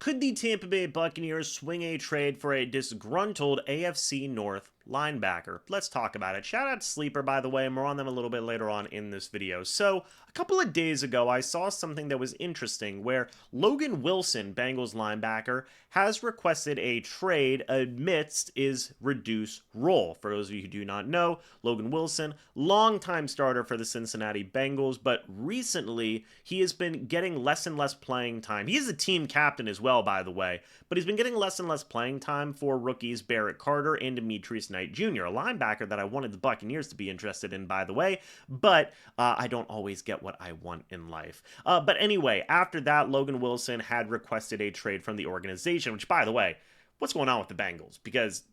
Could the Tampa Bay Buccaneers swing a trade for a disgruntled AFC North linebacker? Let's talk about it. Shout out to Sleeper, by the way, and more on them a little bit later on in this video. So, a couple of days ago, I saw something that was interesting where Logan Wilson, Bengals linebacker, has requested a trade amidst his reduced role. For those of you who do not know, Logan Wilson, longtime starter for the Cincinnati Bengals, but recently he has been getting less and less playing time. He is a team captain as well, by the way, but he's been getting less and less playing time for rookies Barrett Carter and Demetrius Knight Jr., a linebacker that I wanted the Buccaneers to be interested in, by the way, but I don't always get what I want in life. But anyway, after that, Logan Wilson had requested a trade from the organization, which, by the way, what's going on with the Bengals? Because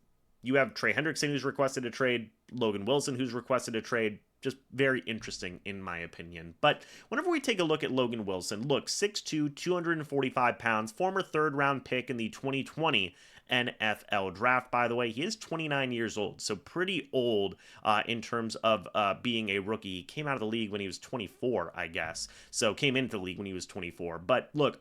you have Trey Hendrickson, who's requested a trade, Logan Wilson, who's requested a trade. Just very interesting, in my opinion. But whenever we take a look at Logan Wilson, look, 6'2", 245 pounds, former third-round pick in the 2020 NFL draft, by the way. He is 29 years old, so pretty old in terms of being a rookie. He came out of the league when he was 24, I guess. So came into the league when he was 24. But look,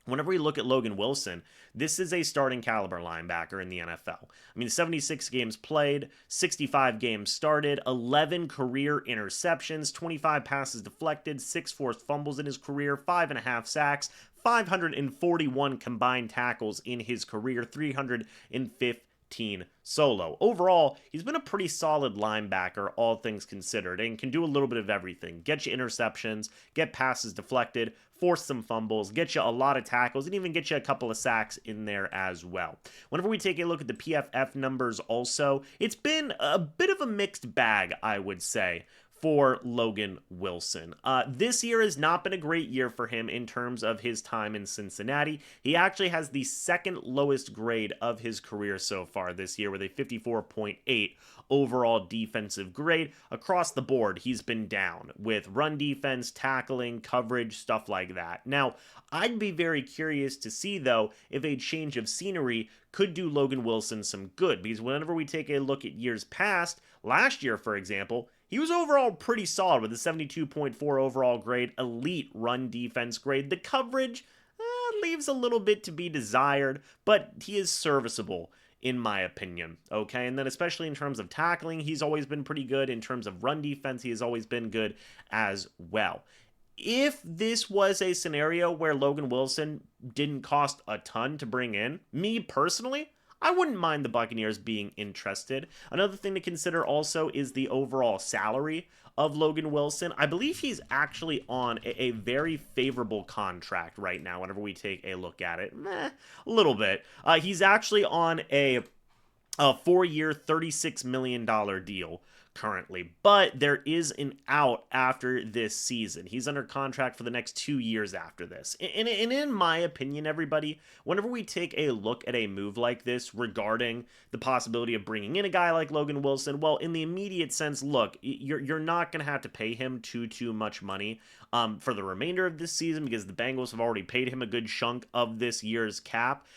whenever we look at Logan Wilson, this is a starting caliber linebacker in the NFL. I mean, 76 games played, 65 games started, 11 career interceptions, 25 passes deflected, 6 forced fumbles in his career, 5.5 sacks, 541 combined tackles in his career, 315 solo. Overall, he's been a pretty solid linebacker, all things considered, and can do a little bit of everything. Get you interceptions, get passes deflected, force some fumbles, get you a lot of tackles, and even get you a couple of sacks in there as well. Whenever we take a look at the PFF numbers also, it's been a bit of a mixed bag, I would say, for Logan Wilson. This year has not been a great year for him in terms of his time in Cincinnati. He actually has the second lowest grade of his career so far this year with a 54.8 overall defensive grade. Across the board, he's been down with run defense, tackling, coverage, stuff like that. Now, I'd be very curious to see, though, if a change of scenery could do Logan Wilson some good, because whenever we take a look at years past, last year, for example, he was overall pretty solid with a 72.4 overall grade, elite run defense grade. The coverage leaves a little bit to be desired, but he is serviceable, in my opinion, okay? And then especially in terms of tackling, he's always been pretty good. In terms of run defense, he has always been good as well. If this was a scenario where Logan Wilson didn't cost a ton to bring in, me personally, I wouldn't mind the Buccaneers being interested. Another thing to consider also is the overall salary of Logan Wilson. I believe he's actually on a very favorable contract right now whenever we take a look at it. A little bit. He's actually on a 4-year, $36 million deal currently, but there is an out after this season. He's under contract for the next 2 years after this. And in my opinion, everybody, whenever we take a look at a move like this regarding the possibility of bringing in a guy like Logan Wilson, well, in the immediate sense, look, you're not going to have to pay him too much money for the remainder of this season because the Bengals have already paid him a good chunk of this year's cap.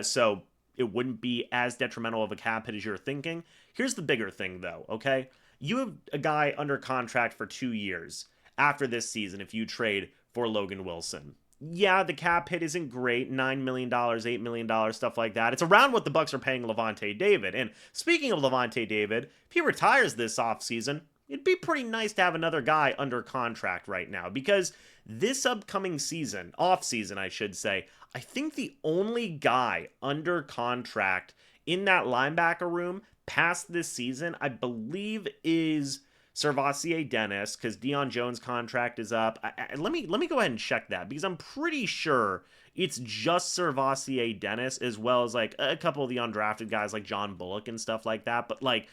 So it wouldn't be as detrimental of a cap hit as you're thinking. Here's the bigger thing, though, okay? You have a guy under contract for 2 years after this season if you trade for Logan Wilson. Yeah, the cap hit isn't great, $9 million, $8 million, stuff like that. It's around what the Bucs are paying Lavonte David. And speaking of Lavonte David, if he retires this offseason, it'd be pretty nice to have another guy under contract right now because this upcoming season, off-season I should say, I think the only guy under contract in that linebacker room past this season, I believe, is Servassier Dennis, because Deion Jones' contract is up. Let me go ahead and check that, because I'm pretty sure it's just Servassier Dennis, as well as like a couple of the undrafted guys like John Bullock and stuff like that. But like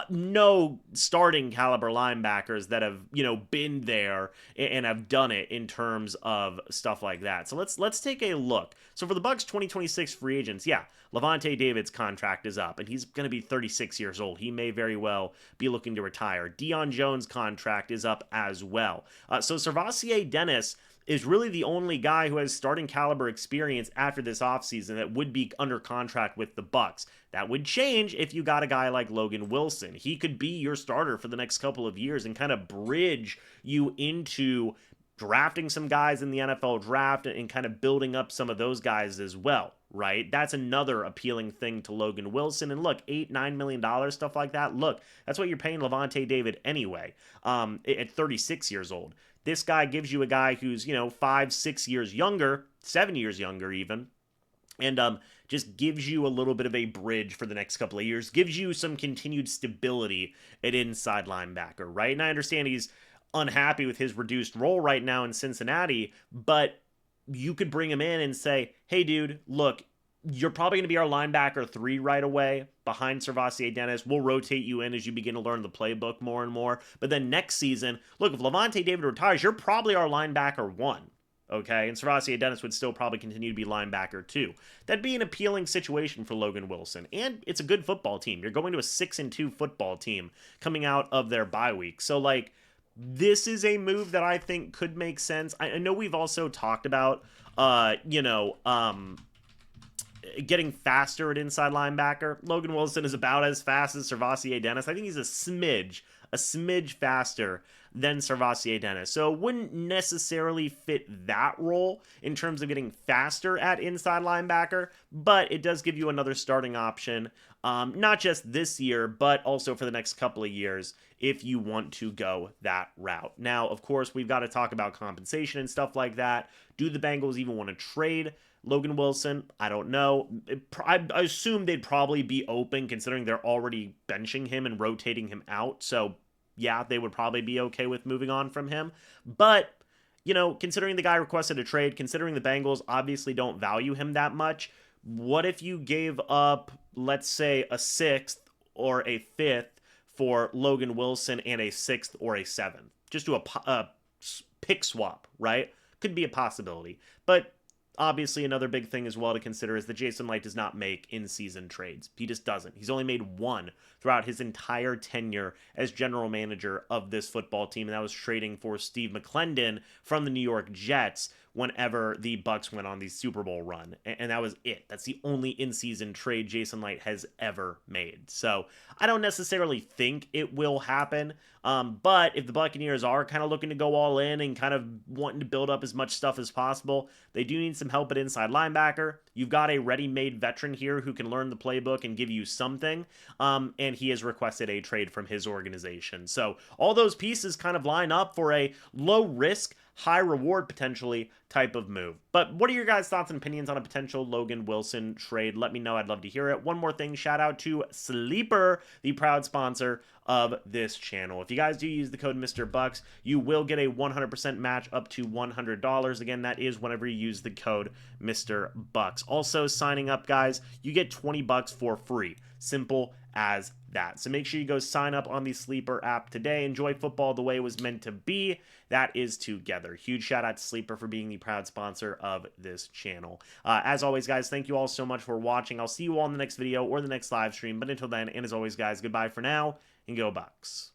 no starting caliber linebackers that have, been there and have done it in terms of stuff like that. So let's take a look. So for the Bucs 2026 free agents, yeah, Lavonte David's contract is up and he's going to be 36 years old. He may very well be looking to retire. Deion Jones' contract is up as well. So Servassier Dennis is really the only guy who has starting caliber experience after this offseason that would be under contract with the Bucs. That would change if you got a guy like Logan Wilson. He could be your starter for the next couple of years and kind of bridge you into drafting some guys in the NFL draft and kind of building up some of those guys as well, right? That's another appealing thing to Logan Wilson. And look, $8-9 million, stuff like that. Look, that's what you're paying Lavonte David anyway, at 36 years old. This guy gives you a guy who's, 5-6 years younger, 7 years younger even, and just gives you a little bit of a bridge for the next couple of years, gives you some continued stability at inside linebacker, right? And I understand he's unhappy with his reduced role right now in Cincinnati, but you could bring him in and say, hey, dude, look, you're probably going to be our linebacker 3 right away behind SirVocea Dennis. We'll rotate you in as you begin to learn the playbook more and more. But then next season, look, if Lavonte David retires, you're probably our linebacker 1. Okay, and SirVocea Dennis would still probably continue to be linebacker 2. That'd be an appealing situation for Logan Wilson, and it's a good football team. You're going to a 6-2 football team coming out of their bye week. So, like, this is a move that I think could make sense. I know we've also talked about, getting faster at inside linebacker. Logan Wilson is about as fast as SirVocea Dennis. I think he's a smidge faster than SirVocea Dennis. So it wouldn't necessarily fit that role in terms of getting faster at inside linebacker, but it does give you another starting option, not just this year, but also for the next couple of years if you want to go that route. Now, of course, we've got to talk about compensation and stuff like that. Do the Bengals even want to trade Logan Wilson? I don't know. I assume they'd probably be open considering they're already benching him and rotating him out. So, yeah, they would probably be okay with moving on from him. But, considering the guy requested a trade, considering the Bengals obviously don't value him that much, what if you gave up, let's say, a 6th or a 5th for Logan Wilson and a 6th or a 7th? Just do a pick swap, right? Could be a possibility. But obviously, another big thing as well to consider is that Jason Licht does not make in-season trades. He just doesn't. He's only made one throughout his entire tenure as general manager of this football team, and that was trading for Steve McClendon from the New York Jets whenever the Bucs went on the Super Bowl run. And that was it. That's the only in-season trade Jason Licht has ever made. So I don't necessarily think it will happen. But if the Buccaneers are kind of looking to go all in and kind of wanting to build up as much stuff as possible, they do need some help at inside linebacker. You've got a ready-made veteran here who can learn the playbook and give you something. And he has requested a trade from his organization. So all those pieces kind of line up for a low-risk, high reward potentially type of move. But what are your guys' thoughts and opinions on a potential Logan Wilson trade? Let me know. I'd love to hear it. One more thing, shout out to Sleeper, the proud sponsor of this channel. If you guys do use the code MrBucs, you will get a 100% match up to $100. Again, that is whenever you use the code MrBucs. Also, signing up, guys, you get $20 for free. Simple as that. So make sure you go sign up on the Sleeper app today. Enjoy football the way it was meant to be. That is together. Huge shout out to Sleeper for being the proud sponsor of this channel. As always, guys, thank you all so much for watching. I'll see you all in the next video or the next live stream. But until then, and as always, guys, goodbye for now and go Bucs.